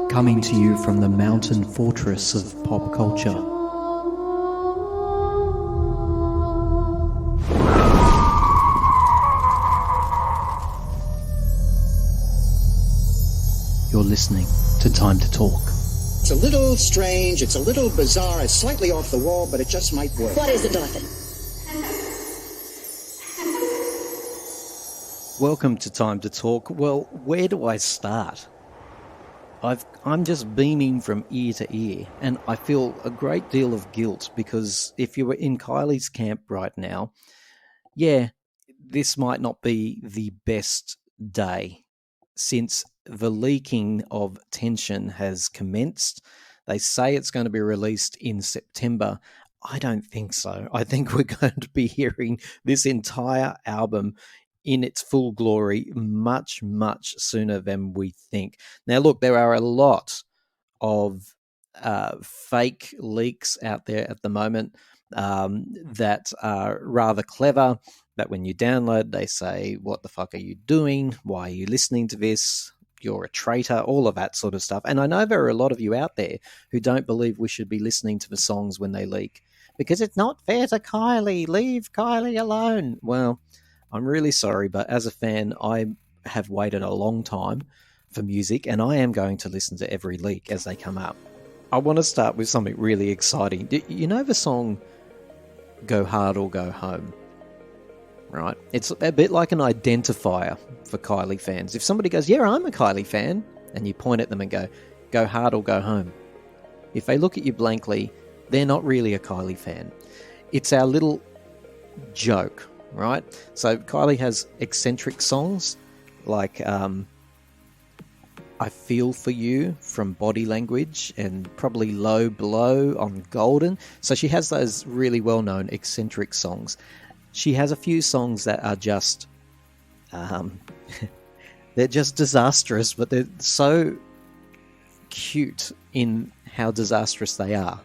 Coming to you from the mountain fortress of pop culture. You're listening to Time to Talk. It's a little strange, it's a little bizarre, it's slightly off the wall, but it just might work. What is it, Dorothy? Welcome to Time to Talk. Well, where do I start? I'm just beaming from ear to ear, and I feel a great deal of guilt because if you were in Kylie's camp right now, yeah, this might not be the best day since the leaking of Tension has commenced. They say it's going to be released in September. I don't think so. I think we're going to be hearing this entire album in its full glory much, much sooner than we think. Now, look, there are a lot of fake leaks out there at the moment that are rather clever, that when you download, they say, what the fuck are you doing? Why are you listening to this? You're a traitor, all of that sort of stuff. And I know there are a lot of you out there who don't believe we should be listening to the songs when they leak because it's not fair to Kylie. Leave Kylie alone. Well, I'm really sorry, but as a fan, I have waited a long time for music, and I am going to listen to every leak as they come up. I want to start with something really exciting. You know the song Go Hard or Go Home, right? It's a bit like an identifier for Kylie fans. If somebody goes, yeah, I'm a Kylie fan, and you point at them and go hard or go home. If they look at you blankly, they're not really a Kylie fan. It's our little joke, right? So Kylie has eccentric songs like I Feel For You from Body Language and probably Low Blow on Golden. So she has those really well-known eccentric songs. She has a few songs that are just they're just disastrous, but they're so cute in how disastrous they are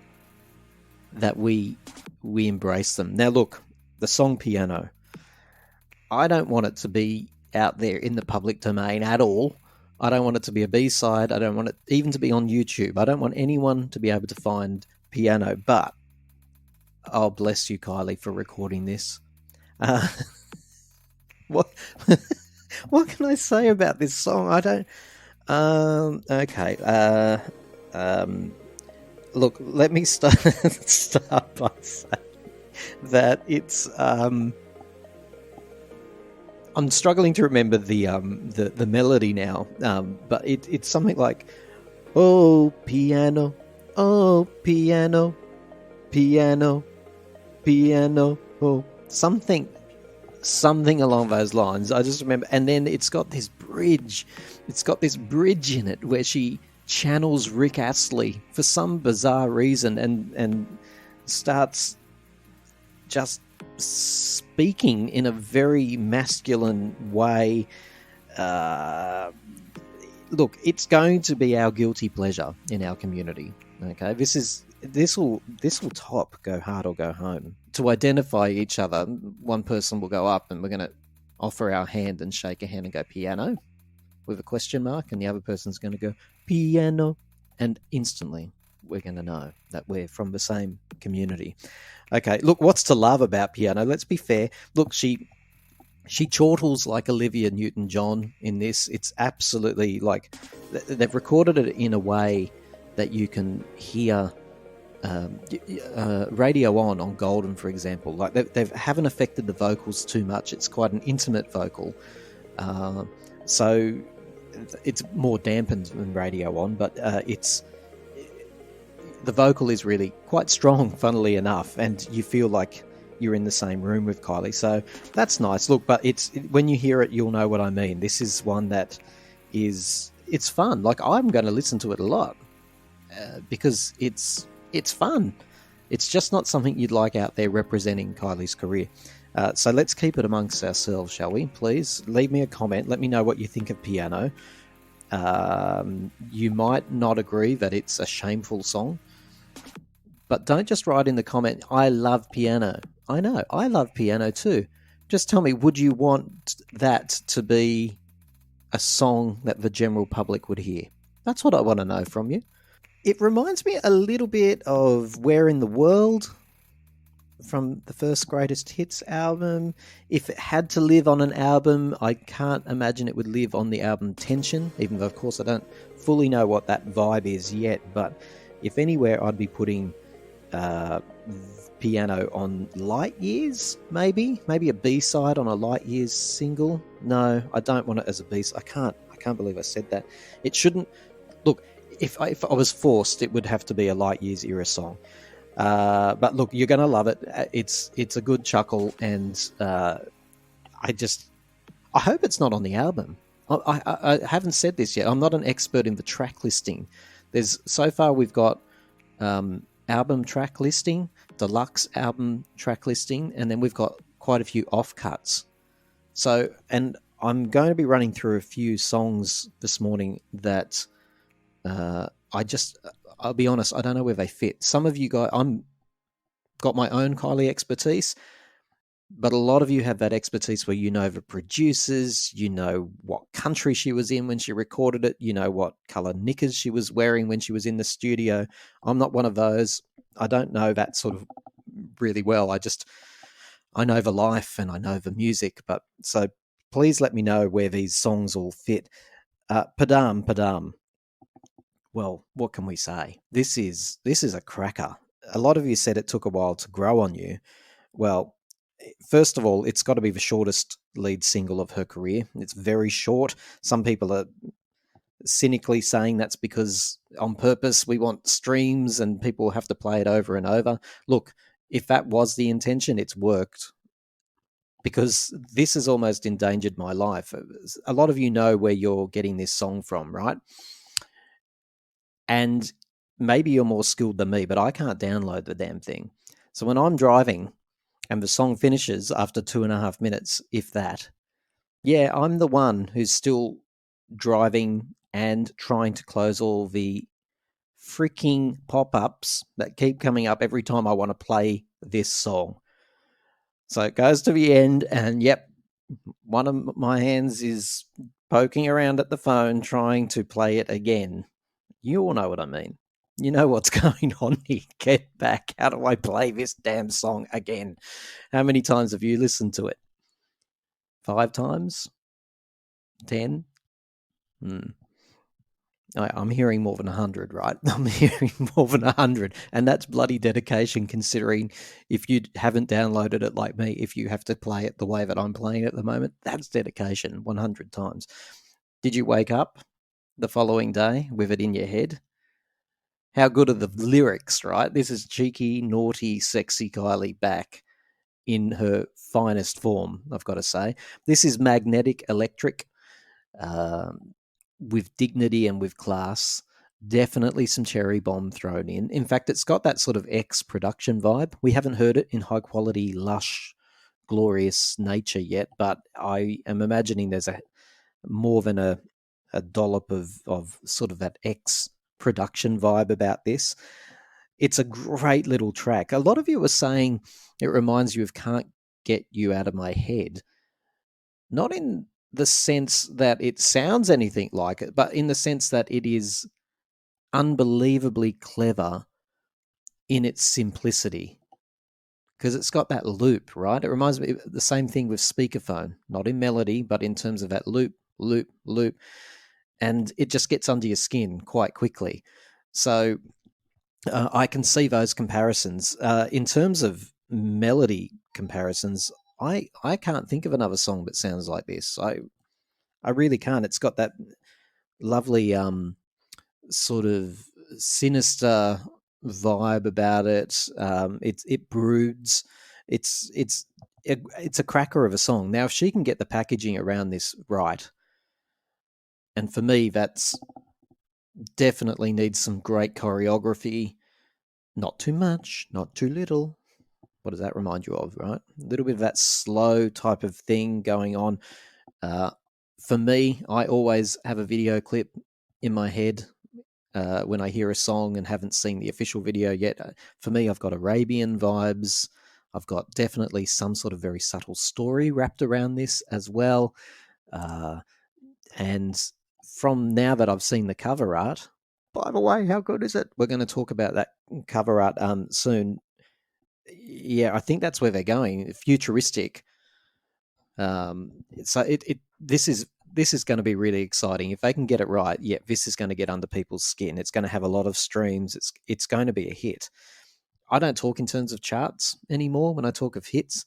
that we embrace them. Now look, the song Piano, I don't want it to be out there in the public domain at all. I don't want it to be a B-side. I don't want it even to be on YouTube. I don't want anyone to be able to find Piano, but oh, bless you, Kylie, for recording this. What what can I say about this song? I don't... okay. Look, let me start by saying that it's... I'm struggling to remember the melody now, but it's something like, oh piano, piano, piano, oh, something along those lines. I just remember, and then it's got this bridge in it where she channels Rick Astley for some bizarre reason, and starts just speaking in a very masculine way. Look, it's going to be our guilty pleasure in our community. Okay, this will top Go Hard or Go Home. To identify each other, one person will go up and we're going to offer our hand and shake a hand and go piano with a question mark, and the other person's going to go piano, and instantly we're going to know that we're from the same community. Okay, look, what's to love about Piano? Let's be fair. Look, she chortles like Olivia Newton-John in this. It's absolutely like they've recorded it in a way that you can hear Radio On Golden, for example. Like they haven't affected the vocals too much. It's quite an intimate vocal. So it's more dampened than Radio On, but the vocal is really quite strong, funnily enough, and you feel like you're in the same room with Kylie. So that's nice. Look, but when you hear it, you'll know what I mean. This is one that it's fun. Like, I'm going to listen to it a lot because it's fun. It's just not something you'd like out there representing Kylie's career. So let's keep it amongst ourselves, shall we? Please leave me a comment. Let me know what you think of Piano. You might not agree that it's a shameful song, but don't just write in the comment, I love Piano. I know, I love Piano too. Just tell me, would you want that to be a song that the general public would hear? That's what I want to know from you. It reminds me a little bit of Where in the World from the first Greatest Hits album. If it had to live on an album, I can't imagine it would live on the album Tension, even though, of course, I don't fully know what that vibe is yet. But if anywhere, I'd be putting uh, piano on Light Years, maybe a B-side on a Light Years single. No, I don't want it as a B-side. I can't believe I said that. It shouldn't. Look, if I was forced, it would have to be a Light Years era song. But look, you're going to love it. It's a good chuckle, and I just I hope it's not on the album. I haven't said this yet. I'm not an expert in the track listing. There's so far we've got album track listing, deluxe album track listing, and then we've got quite a few offcuts. So, and I'm going to be running through a few songs this morning that I'll be honest, I don't know where they fit. Some of you guys, I'm got my own Kylie expertise, but a lot of you have that expertise where you know the producers, you know what country she was in when she recorded it, you know what color knickers she was wearing when she was in the studio. I'm not one of those. I don't know that sort of really well. I know the life and I know the music, but so please let me know where these songs all fit. Padam Padam. Well, what can we say? This is a cracker. A lot of you said it took a while to grow on you. Well, first of all, it's got to be the shortest lead single of her career. It's very short. Some people are cynically saying that's because on purpose we want streams and people have to play it over and over. Look, if that was the intention, it's worked because this has almost endangered my life. A lot of you know where you're getting this song from, right? And maybe you're more skilled than me, but I can't download the damn thing. So when I'm driving and the song finishes after 2.5 minutes, if that, yeah, I'm the one who's still driving and trying to close all the freaking pop-ups that keep coming up every time I want to play this song. So it goes to the end, and yep, one of my hands is poking around at the phone trying to play it again. You all know what I mean. You know what's going on here. Get back. How do I play this damn song again? How many times have you listened to it? 5 times? 10? I'm hearing more than 100, right? I'm hearing more than 100. And that's bloody dedication, considering if you haven't downloaded it like me, if you have to play it the way that I'm playing it at the moment, that's dedication 100 times. Did you wake up the following day with it in your head? How good are the lyrics, right? This is cheeky, naughty, sexy Kylie back in her finest form, I've got to say. This is magnetic electric with dignity and with class. Definitely some cherry bomb thrown in. In fact, it's got that sort of X production vibe. We haven't heard it in high quality, lush, glorious nature yet, but I am imagining there's a more than a dollop of sort of that X production vibe about this. It's a great little track. A lot of you were saying it reminds you of Can't Get You Out of My Head. Not in the sense that it sounds anything like it, but in the sense that it is unbelievably clever in its simplicity. Because it's got that loop, right? It reminds me of the same thing with speakerphone, not in melody, but in terms of that loop, loop, loop. And it just gets under your skin quite quickly. So I can see those comparisons. In terms of melody comparisons, I can't think of another song that sounds like this. I really can't. It's got that lovely sort of sinister vibe about it. It broods. It's a cracker of a song. Now, if she can get the packaging around this right, and for me, that's definitely needs some great choreography. Not too much, not too little. What does that remind you of, right? A little bit of that slow type of thing going on. For me, I always have a video clip in my head when I hear a song and haven't seen the official video yet. For me, I've got Arabian vibes. I've got definitely some sort of very subtle story wrapped around this as well. And from now that I've seen the cover art, by the way, how good is it? We're going to talk about that cover art soon. Yeah, I think that's where they're going, futuristic. So this is going to be really exciting if they can get it right. Yeah, this is going to get under people's skin. It's going to have a lot of streams. It's going to be a hit. I don't talk in terms of charts anymore when I talk of hits.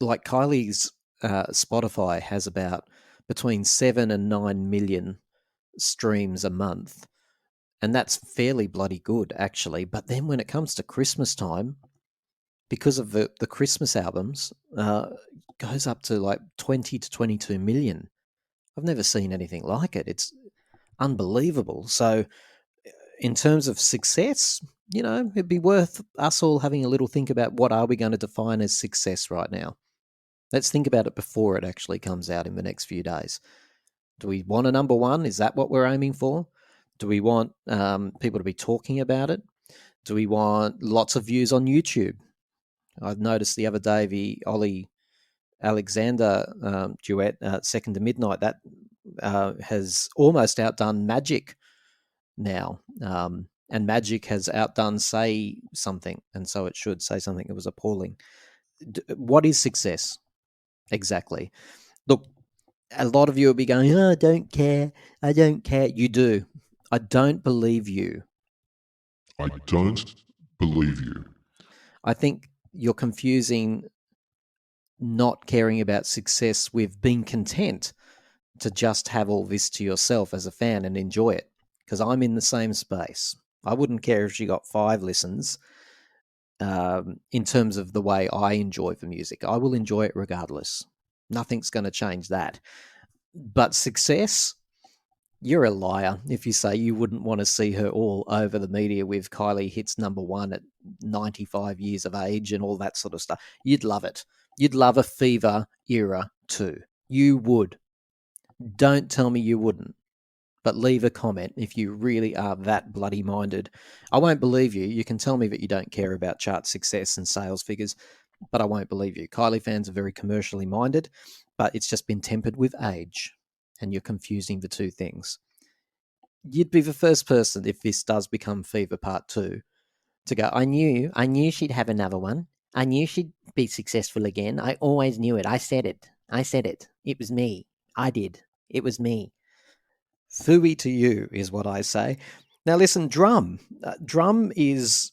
Like Kylie's Spotify has about between 7 and 9 million streams a month, and that's fairly bloody good actually. But then when it comes to Christmas time, because of the Christmas albums, goes up to like 20 to 22 million. I've never seen anything like it. It's unbelievable. So, in terms of success, it'd be worth us all having a little think about what are we going to define as success right now. Let's think about it before it actually comes out in the next few days. Do we want a number one? Is that what we're aiming for? Do we want people to be talking about it? Do we want lots of views on YouTube? I've noticed the other day the Ollie Alexander duet, Second to Midnight, that has almost outdone Magic now. And Magic has outdone Say Something, and so it should. Say Something, it was appalling. What is success? Exactly. Look, a lot of you will be going, oh, I don't care. I don't care. You do. I don't believe you. I don't believe you. I think you're confusing not caring about success with being content to just have all this to yourself as a fan and enjoy it. Because I'm in the same space. I wouldn't care if she got 5 listens in terms of the way I enjoy the music. I will enjoy it regardless. Nothing's going to change that. But success, you're a liar if you say you wouldn't want to see her all over the media with Kylie hits number 1 at 95 years of age and all that sort of stuff. You'd love it. You'd love a Fever era too. You would. Don't tell me you wouldn't. But leave a comment if you really are that bloody minded. I won't believe you. You can tell me that you don't care about chart success and sales figures, but I won't believe you. Kylie fans are very commercially minded, but it's just been tempered with age, and you're confusing the two things. You'd be the first person, if this does become Fever Part 2, to go, I knew she'd have another one. I knew she'd be successful again. I always knew it. I said it. It was me. I did. It was me. Phooey to you is what I say. Now listen, Drum. Drum is,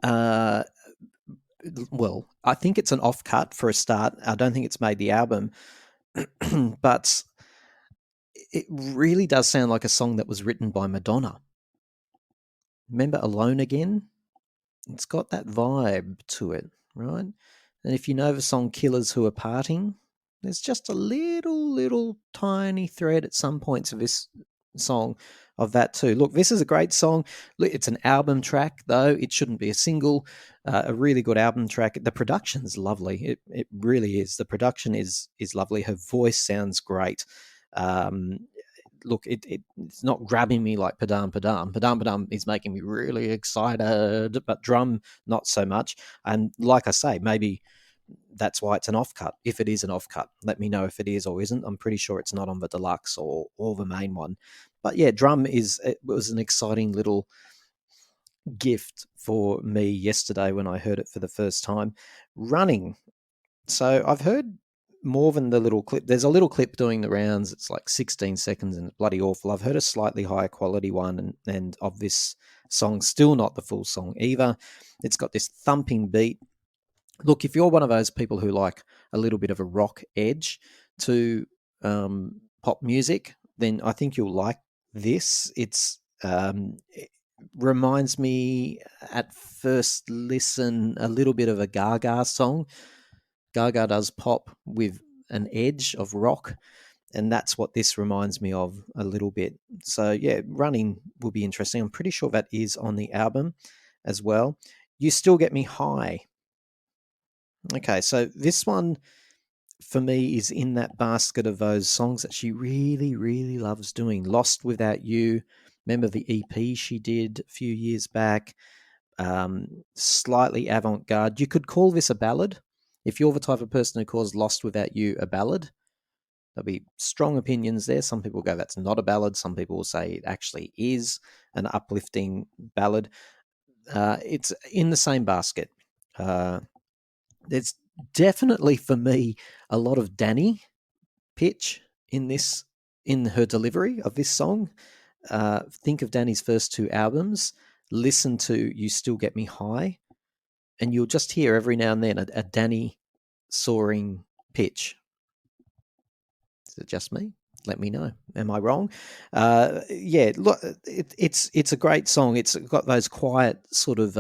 well, I think it's an off-cut for a start. I don't think it's made the album, but it really does sound like a song that was written by Madonna. Remember Alone Again? It's got that vibe to it, right? And if you know the song Killers Who Are Parting, there's just a little tiny thread at some points of this song of that too. Look, this is a great song. Look, it's an album track, though. It shouldn't be a single. A really good album track. The production's lovely. It really is. The production is lovely. Her voice sounds great. Look, it's not grabbing me like Padam Padam. Padam Padam is making me really excited, but Drum, not so much. And like I say, maybe that's why it's an offcut. If it is an offcut, let me know if it is or isn't. I'm pretty sure it's not on the deluxe or the main one. But yeah, Drum was an exciting little gift for me yesterday when I heard it for the first time. Running. So I've heard more than the little clip. There's a little clip doing the rounds. It's like 16 seconds and it's bloody awful. I've heard a slightly higher quality one and of this song, still not the full song either. It's got this thumping beat. Look, if you're one of those people who like a little bit of a rock edge to pop music, then I think you'll like this. It reminds me at first listen a little bit of a Gaga song. Gaga does pop with an edge of rock, and that's what this reminds me of a little bit. So yeah, Running will be interesting. I'm pretty sure that is on the album as well. You Still Get Me High. Okay, so this one for me is in that basket of those songs that she really, really loves doing. Lost Without You. Remember the EP she did a few years back? Slightly avant-garde. You could call this a ballad. If you're the type of person who calls Lost Without You a ballad, There'll be strong opinions there. Some people go, that's not a ballad. Some people will say it actually is an uplifting ballad. It's in the same basket. There's definitely, for me, a lot of Danny pitch in her delivery of this song. Think of Danny's first two albums. Listen to "You Still Get Me High," and you'll just hear every now and then a Danny soaring pitch. Is it just me? Let me know. Am I wrong? Yeah, look, it's a great song. It's got those quiet sort of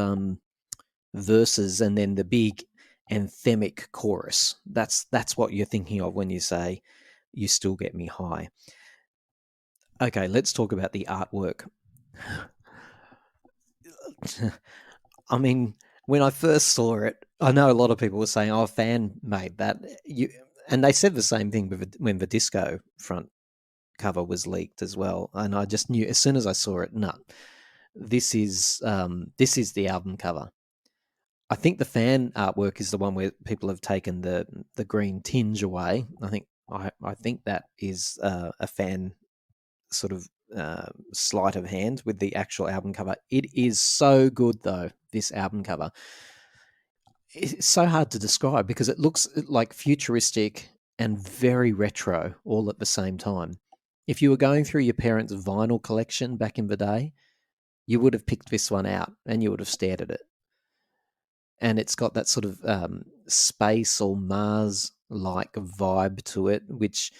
verses and then the big anthemic chorus. That's what you're thinking of when you say "You Still Get Me High." Okay, let's talk about the artwork. I mean, when I first saw it, I know a lot of people were saying, "Oh, a fan made that." And they said the same thing when the disco front cover was leaked as well. And I just knew as soon as I saw it, no, this is the album cover. I think the fan artwork is the one where people have taken the green tinge away. I think that is a fan sort of sleight of hand with the actual album cover. It is so good though. This album cover, it's so hard to describe because it looks like futuristic and very retro all at the same time. If you were going through your parents' vinyl collection back in the day, you would have picked this one out and you would have stared at it. And it's got that sort of space or Mars like vibe to it, which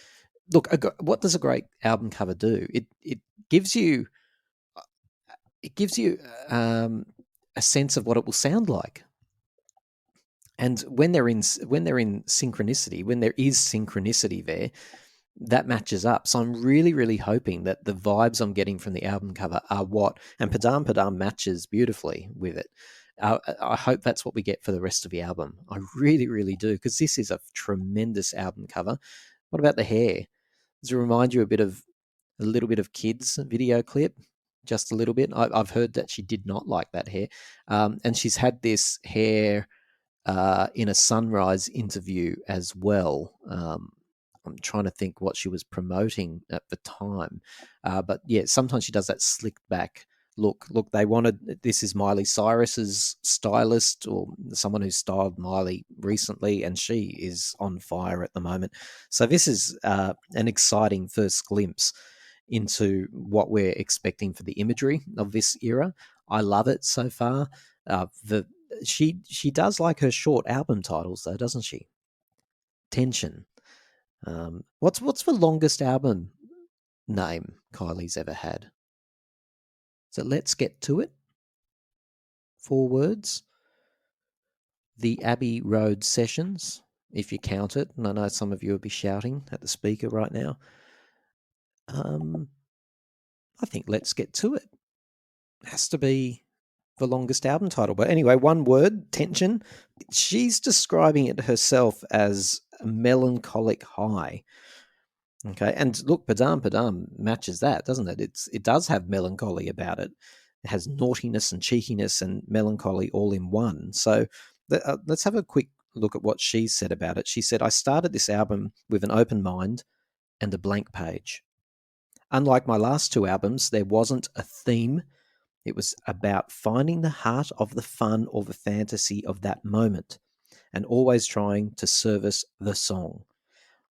look, what does a great album cover do? It gives you it gives you a sense of what it will sound like. And when they're in synchronicity, when there is synchronicity there, that matches up. So I'm really, really hoping that the vibes I'm getting from the album cover are what, and Padam Padam matches beautifully with it. I hope that's what we get for the rest of the album. I really, really do, because this is a tremendous album cover. What about the hair? Does it remind you a little bit of Kids video clip? Just a little bit. I've heard that she did not like that hair, and she's had this hair in a Sunrise interview as well. I'm trying to think what she was promoting at the time, but yeah, sometimes she does that slicked back look. Look, they wanted, this is Miley Cyrus's stylist or someone who styled Miley recently, and she is on fire at the moment. So this is an exciting first glimpse into what we're expecting for the imagery of this era. I love it so far. The she does like her short album titles though, doesn't she? Tension. What's the longest album name Kylie's ever had? So let's get to it. 4 words. The Abbey Road Sessions, if you count it. And I know some of you will be shouting at the speaker right now. I think Let's Get to It has to be the longest album title. But anyway, 1 word, Tension. She's describing it herself as a melancholic high. Okay, and look, Padam Padam matches that, doesn't it? It does have melancholy about it. It has naughtiness and cheekiness and melancholy all in one. So let's have a quick look at what she said about it. She said, "I started this album with an open mind and a blank page. Unlike my last 2 albums, there wasn't a theme. It was about finding the heart of the fun or the fantasy of that moment and always trying to service the song.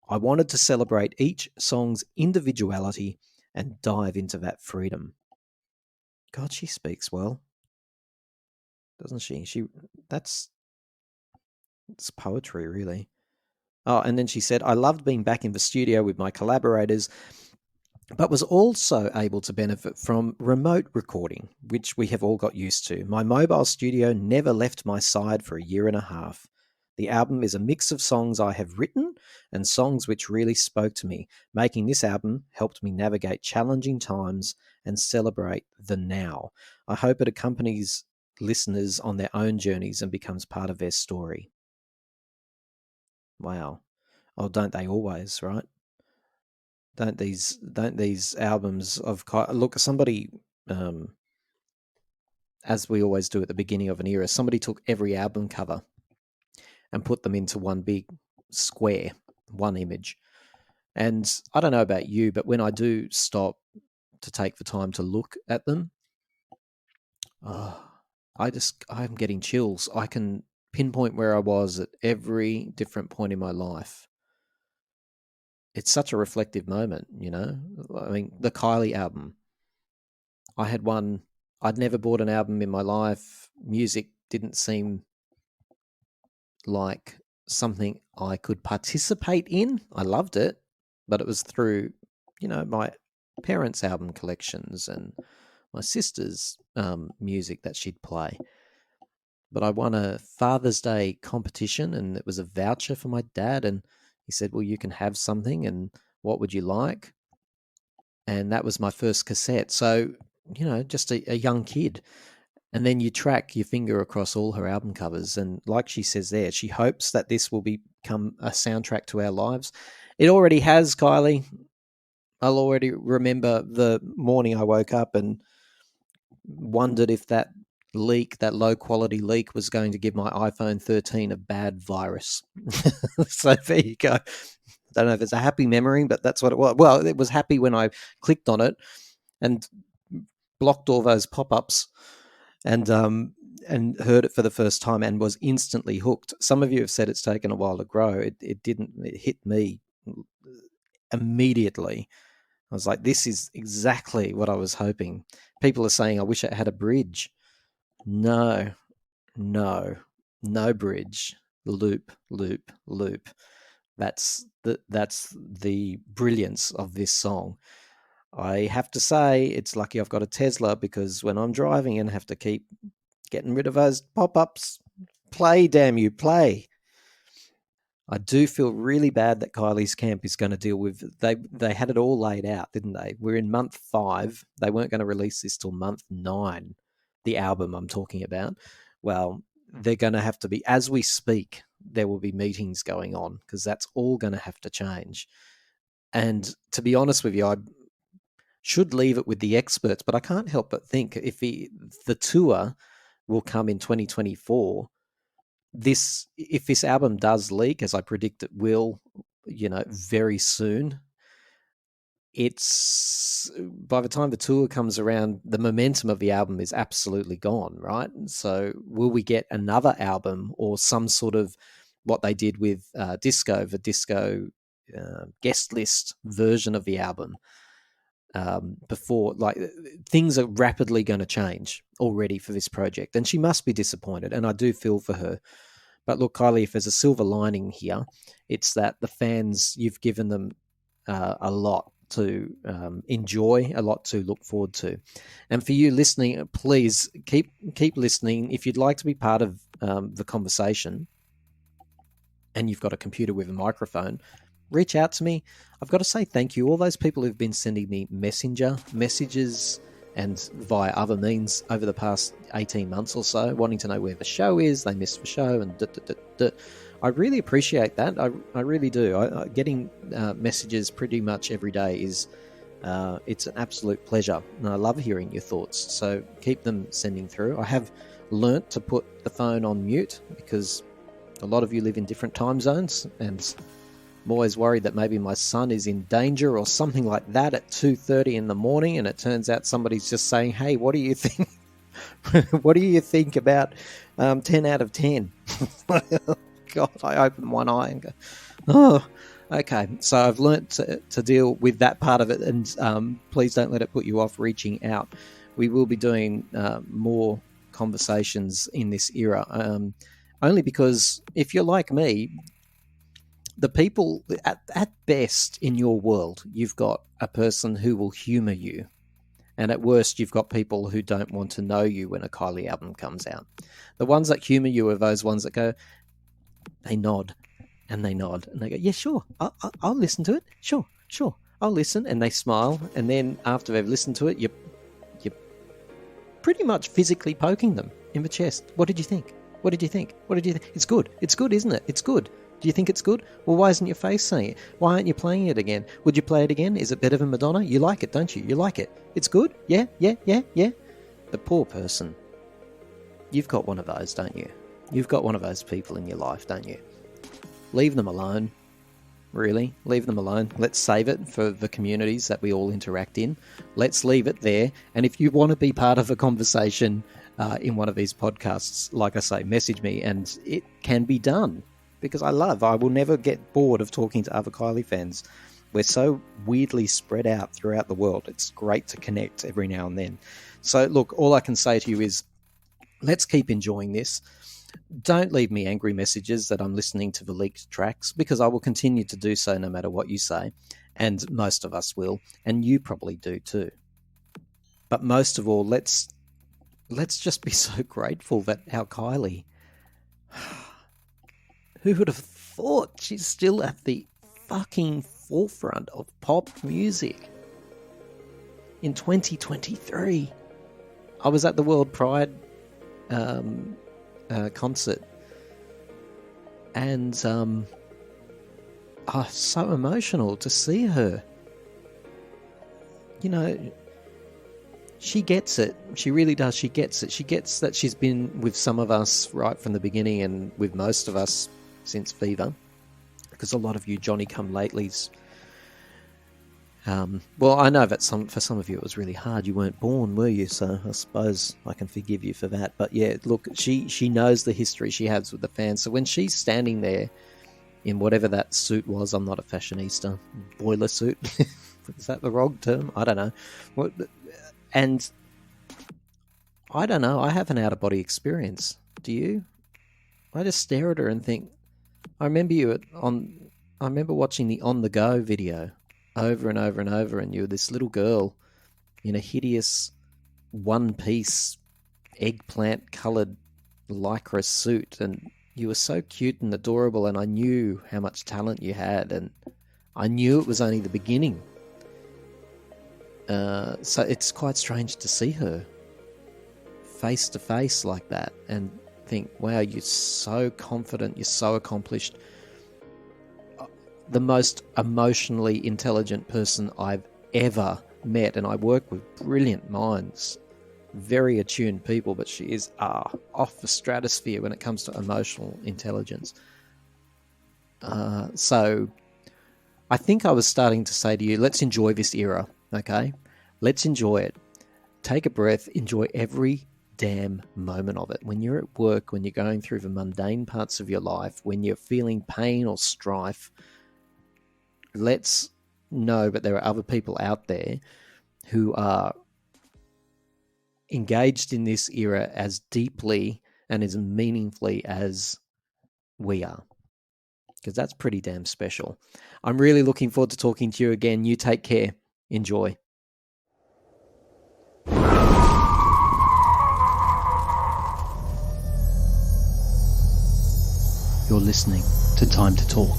I wanted to celebrate each song's individuality and dive into that freedom." God, she speaks well, doesn't she? It's poetry, really. Oh, and then she said, "I loved being back in the studio with my collaborators, but was also able to benefit from remote recording, which we have all got used to. My mobile studio never left my side for a year and a half. The album is a mix of songs I have written and songs which really spoke to me. Making this album helped me navigate challenging times and celebrate the now. I hope it accompanies listeners on their own journeys and becomes part of their story." Wow. Oh, don't they always, right? Don't these albums of look, somebody, as we always do at the beginning of an era, somebody took every album cover and put them into one big square, one image, And I don't know about you, but when I do stop to take the time to look at them, oh, I'm getting chills. I can pinpoint where I was at every different point in my life. It's such a reflective moment, you know? I mean, the Kylie album. I had one, I'd never bought an album in my life. Music didn't seem like something I could participate in. I loved it, but it was through, my parents' album collections and my sister's music that she'd play. But I won a Father's Day competition, and it was a voucher for my dad. And he said, "Well, you can have something, and what would you like?" And that was my first cassette. So, just a young kid. And then you track your finger across all her album covers. And like she says there, she hopes that this will become a soundtrack to our lives. It already has, Kylie. I'll already remember the morning I woke up and wondered if that leak, that low quality leak, was going to give my iPhone 13 a bad virus. So there you go. Don't know if it's a happy memory, but that's what it was. Well, it was happy when I clicked on it and blocked all those pop-ups and heard it for the first time and was instantly hooked. Some of you have said it's taken a while to grow. It didn't. It hit me immediately. I was like, this is exactly what I was hoping. People are saying, I wish it had a bridge. No bridge. Loop, loop, loop. That's the brilliance of this song. I have to say, it's lucky I've got a Tesla, because when I'm driving and have to keep getting rid of those pop-ups, play, damn you, play. I do feel really bad that Kylie's camp is going to deal with. They had it all laid out, didn't they? We're in month 5. They weren't going to release this till month 9. The album I'm talking about. Well, they're going to have to be, as we speak, there will be meetings going on, because that's all going to have to change. And to be honest with you, I should leave it with the experts, but I can't help but think if the tour will come in 2024, if this album does leak, as I predict it will, very soon, it's by the time the tour comes around, the momentum of the album is absolutely gone, right? So will we get another album or some sort of what they did with the disco guest list version of the album before? Like, things are rapidly going to change already for this project, and she must be disappointed, and I do feel for her. But look, Kylie, if there's a silver lining here, it's that the fans, you've given them a lot to enjoy, a lot to look forward to. And for you listening, please keep listening. If you'd like to be part of the conversation and you've got a computer with a microphone, reach out to me. I've got to say thank you. All those people who've been sending me messenger messages and via other means over the past 18 months or so, wanting to know where the show is, they missed the show, and I really appreciate that. I really do. Getting messages pretty much every day is it's an absolute pleasure, and I love hearing your thoughts. So keep them sending through. I have learnt to put the phone on mute, because a lot of you live in different time zones, and I'm always worried that maybe my son is in danger or something like that at 2:30 in the morning, and it turns out somebody's just saying, "Hey, what do you think? What do you think about 10 out of 10?" God, I open one eye and go, "Oh, okay." So I've learnt to deal with that part of it, and please don't let it put you off reaching out. We will be doing more conversations in this era, only because if you're like me, the people at best in your world, you've got a person who will humor you, and at worst, you've got people who don't want to know you when a Kylie album comes out. The ones that humor you are those ones that go, they nod, and they nod, and they go, "Yeah, sure, I'll listen to it. Sure, I'll listen," and they smile, and then after they've listened to it, you're pretty much physically poking them in the chest. What did you think? What did you think? What did you think? It's good, isn't it? It's good. Do you think it's good? Well, why isn't your face saying it? Why aren't you playing it again? Would you play it again? Is it better than Madonna? You like it, don't you? You like it. It's good? Yeah. The poor person. You've got one of those, don't you? You've got one of those people in your life, don't you? Leave them alone. really. Leave them alone. Let's save it for the communities that we all interact in. Let's leave it there. And if you want to be part of a conversation in one of these podcasts, like I say, message me, and it can be done. Because I will never get bored of talking to other Kylie fans. We're so weirdly spread out throughout the world. It's great to connect every now and then. So look, all I can say to you is, let's keep enjoying this. Don't leave me angry messages that I'm listening to the leaked tracks, because I will continue to do so no matter what you say, and most of us will, and you probably do too. But most of all, let's just be so grateful that our Kylie, who would have thought, she's still at the fucking forefront of pop music in 2023. I was at the World Pride concert, and so emotional to see her. You know, she gets it. She really does. She gets it. She gets that she's been with some of us right from the beginning, and with most of us since Fever, because a lot of you Johnny-come-latelys. Well, I know that for some of you it was really hard. You weren't born, were you? So I suppose I can forgive you for that. But yeah, look, she knows the history she has with the fans. So when she's standing there in whatever that suit was, I'm not a fashionista, boiler suit, is that the wrong term? I don't know. And I don't know, I have an out-of-body experience. Do you? I just stare at her and think, I remember watching the On The Go video over and over and over, and you were this little girl in a hideous one-piece eggplant-coloured lycra suit, and you were so cute and adorable, and I knew how much talent you had, and I knew it was only the beginning. So it's quite strange to see her face to face like that and think, wow, you're so confident, you're so accomplished. The most emotionally intelligent person I've ever met, and I work with brilliant minds, very attuned people, but she is off the stratosphere when it comes to emotional intelligence. So I think I was starting to say to you, let's enjoy this era, okay? Let's enjoy it. Take a breath, enjoy every damn moment of it. When you're at work, when you're going through the mundane parts of your life, when you're feeling pain or strife, let's know that there are other people out there who are engaged in this era as deeply and as meaningfully as we are. Because that's pretty damn special. I'm really looking forward to talking to you again. You take care. Enjoy. You're listening to Time to Talk.